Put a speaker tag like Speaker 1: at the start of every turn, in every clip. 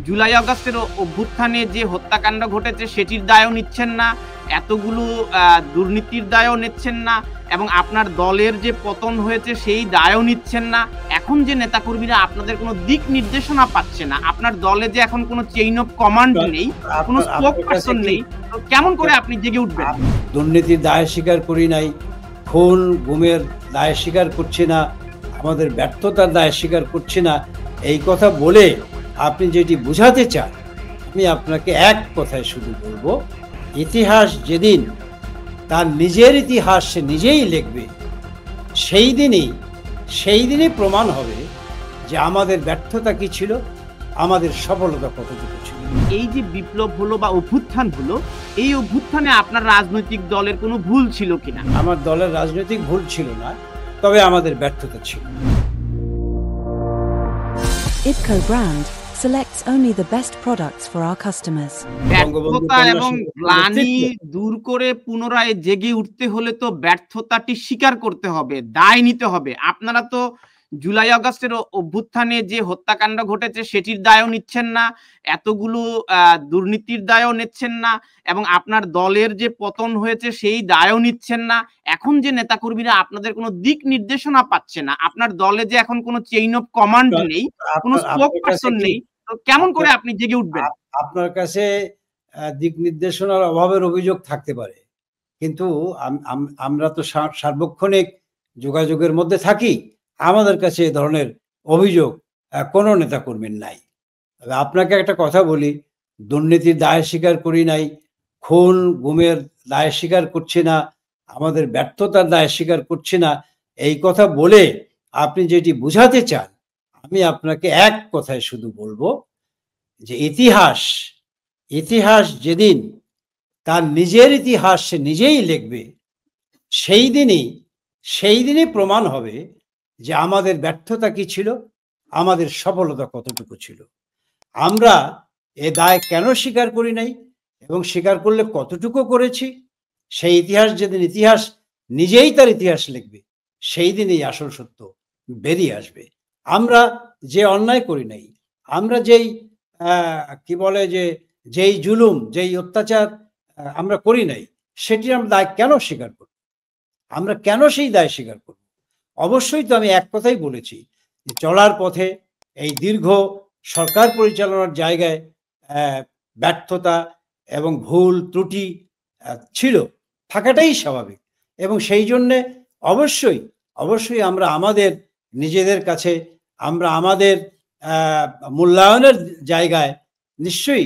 Speaker 1: জুলাই আগস্টের অভ্যুত্থানে যে হত্যাকাণ্ড ঘটেছে সেটির দায়ও নিচ্ছেন না, এতগুলো দুর্নীতির দায়ও নিচ্ছেন না, এবং আপনার দলের যে পতন হয়েছে সেই দায়ও নিচ্ছেন না। এখন যে নেতাকর্মীরা আপনাদের কোনো দিক নির্দেশনা পাচ্ছে না, আপনার দলে যে এখন কোনো চেইন অফ কমান্ড নেই, কোনো স্পোক পারসন নেই, তো কেমন করে আপনি জেগে উঠবেন?
Speaker 2: দুর্নীতির দায় স্বীকার করি নাই, খুন গুমের দায় স্বীকার করছি না, আমাদের ব্যর্থতার দায় স্বীকার করছি না, এই কথা বলে আপনি যেটি বুঝাতে চান, আমি আপনাকে এক কথায় শুধু বলবো, ইতিহাস যেদিন তার নিজের ইতিহাস সে নিজেই লিখবে, সেই দিনই প্রমাণ হবে যে আমাদের ব্যর্থতা কি ছিল, আমাদের সফলতা কতটুকু ছিল।
Speaker 1: এই যে বিপ্লব হলো বা অভ্যুত্থান হলো, এই অভ্যুত্থানে আপনার রাজনৈতিক দলের কোনো ভুল ছিল কিনা?
Speaker 2: আমার দলের রাজনৈতিক ভুল ছিল না, তবে আমাদের ব্যর্থতা ছিল।
Speaker 3: IPCO brand selects only the best products for our customers.
Speaker 1: ব্যর্থতা এবং গ্লানি দূর করে পুনরায় জেগে উঠতে হলে তো ব্যর্থতাটি স্বীকার করতে হবে, দায় নিতে হবে। আপনারা তো জুলাই আগস্টের অভ্যুত্থানে যে হত্যাকাণ্ড ঘটেছে সেটির দায়ও নিচ্ছেন না, এতগুলো দুর্নীতির দায়ও নিচ্ছেন না, এবং আপনার দলের যে পতন হয়েছে সেই দায়ও নিচ্ছেন না। এখন যে নেতাকর্মীরা আপনাদের কোনো দিক নির্দেশনা পাচ্ছে না, আপনার দলে যে এখন কোনো চেইন অফ কমান্ড নেই, কোনো স্পোক পারসন নেই, তো কেমন করে আপনি জেগে উঠবেন?
Speaker 2: আপনার কাছে দিক নির্দেশনার অভাবের অভিযোগ থাকতে পারে, কিন্তু আমরা তো সার্বক্ষণিক যোগাযোগের মধ্যে থাকি, আমাদের কাছে এ ধরনের অভিযোগ কোনো নেতাকর্মীর নাই। তবে আপনাকে একটা কথা বলি, দুর্নীতির দায় স্বীকার করি নাই, খুন গুমের দায় স্বীকার করছি না, আমাদের ব্যর্থতার দায় স্বীকার করছি না, এই কথা বলে আপনি যেটি বুঝাতে চান, আমি আপনাকে এক কথায় শুধু বলবো যে ইতিহাস যেদিন তার নিজের ইতিহাস সে নিজেই লিখবে, সেই দিনই প্রমাণ হবে যে আমাদের ব্যর্থতা কি ছিল, আমাদের সফলতা কতটুকু ছিল। আমরা এ দায় কেন স্বীকার করি নাই এবং স্বীকার করলে কতটুকু করেছি, সেই যেদিন ইতিহাস নিজেই তার ইতিহাস লিখবে, সেই দিনই আসল সত্য বেরিয়ে আসবে। আমরা যে অন্যায় করি নাই, আমরা যেই জুলুম, যেই অত্যাচার আমরা করি নাই, সেটি আমরা দায় কেন স্বীকার করব? আমরা কেন সেই দায় স্বীকার করব? অবশ্যই তো আমি এক কথাই বলেছি, চলার পথে এই দীর্ঘ সরকার পরিচালনার জায়গায় ব্যর্থতা এবং ভুল ত্রুটি ছিল, থাকাটাই স্বাভাবিক, এবং সেই জন্যে অবশ্যই আমরা আমাদের নিজেদের কাছে আমাদের মূল্যায়নের জায়গায় নিশ্চয়ই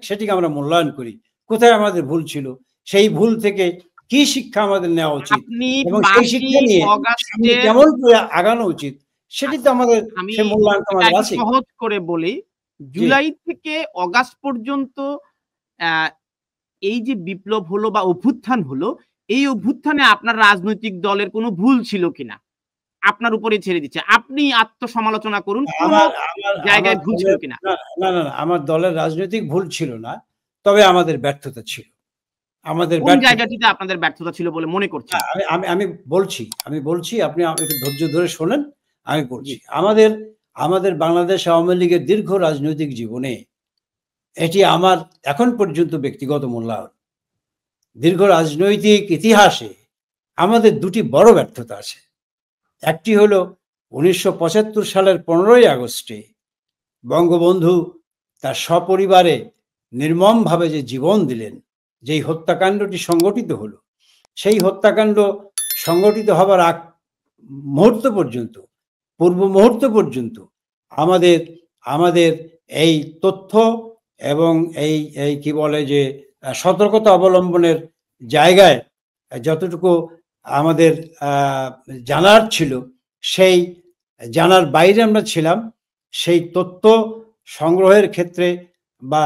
Speaker 2: সেটিকে আমরা মূল্যায়ন করি, কোথায় আমাদের ভুল ছিল, সেই ভুল থেকে কি শিক্ষা আমাদের নেওয়া উচিত এবং সেই শিক্ষা নিয়ে কেমন করে আগানো উচিত, সেটি তো আমাদের মূল্যায়ন আছে।
Speaker 1: সহজ করে বলি, জুলাই থেকে অগাস্ট পর্যন্ত এই যে বিপ্লব হলো বা অভ্যুত্থান হলো, এই অভ্যুত্থানে আপনার রাজনৈতিক দলের কোনো ভুল ছিল কিনা আপনার উপরে ছেড়ে দিচ্ছে, আপনি আত্মসমালোচনা করুন, কোন জায়গায় ভুল ছিল কিনা।
Speaker 2: না, আমার দলের রাজনৈতিক ভুল ছিল না, তবে আমাদের ব্যর্থতা ছিল।
Speaker 1: কোন জায়গাটিতে আপনাদের ব্যর্থতা ছিল বলে মনে করছেন?
Speaker 2: আমি বলছি, আপনি একটু ধৈর্য ধরে শোনেন, আমি বলছি। আমাদের বাংলাদেশ আওয়ামী লীগের দীর্ঘ রাজনৈতিক জীবনে এটি আমার এখন পর্যন্ত ব্যক্তিগত মূল্যায়ন, দীর্ঘ রাজনৈতিক ইতিহাসে আমাদের দুটি বড় ব্যর্থতা আছে। একটি হলো 1975 সালের 15ই আগস্টে বঙ্গবন্ধু তার সপরিবারে নির্মমভাবে যে জীবন দিলেন, যেই হত্যাকাণ্ডটি সংগঠিত হলো, সেই হত্যাকাণ্ড সংগঠিত হবার পূর্ব মুহূর্ত পর্যন্ত আমাদের এই তথ্য এবং এই সতর্কতা অবলম্বনের জায়গায় যতটুকু আমাদের জানার ছিল, সেই জানার বাইরে আমরা ছিলাম। সেই তথ্য সংগ্রহের ক্ষেত্রে বা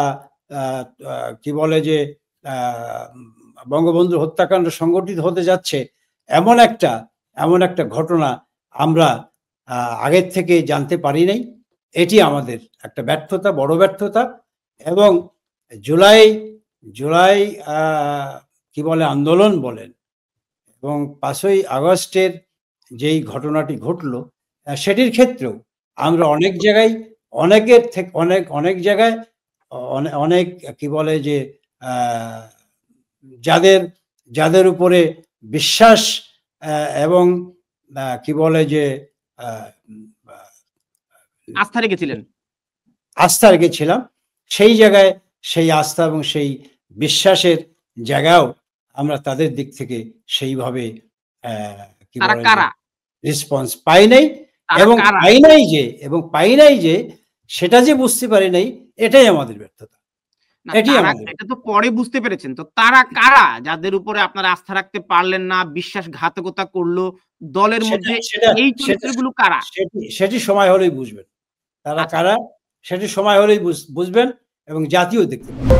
Speaker 2: বঙ্গবন্ধুর হত্যাকাণ্ড সংগঠিত হতে যাচ্ছে এমন একটা ঘটনা আমরা আগের থেকে জানতে পারি নাই। এটি আমাদের একটা ব্যর্থতা, বড় ব্যর্থতা। এবং জুলাই আন্দোলন বলেন এবং 5ই আগস্টের যেই ঘটনাটি ঘটলো, সেটির ক্ষেত্রেও আমরা অনেক জায়গায় অনেকের থেকে অনেক জায়গায় অনেক কি বলে যে যাদের উপরে বিশ্বাস এবং কি বলে যে
Speaker 1: আস্থা
Speaker 2: রেখেছিলাম, সেই জায়গায় সেই আস্থা এবং সেই বিশ্বাসের জায়গাও আমরা তাদের দিক থেকে সেইভাবে কি বলে রেসপন্স পাই নাই, এবং পাই নাই যে সেটা যে বুঝতে পারি নাই, এটাই আমাদের ব্যর্থতা।
Speaker 1: এটা তো পরে বুঝতে পেরেছেন, তো তারা কারা যাদের উপরে আপনারা আস্থা রাখতে পারলেন না, বিশ্বাসঘাতকতা করলো দলের মধ্যে, এই চরিত্রগুলো কারা?
Speaker 2: সেটি সময় হলেই বুঝবেন, তারা কারা সেটি সময় হলেই বুঝবেন এবং জাতীয় দেখতে পাবেন।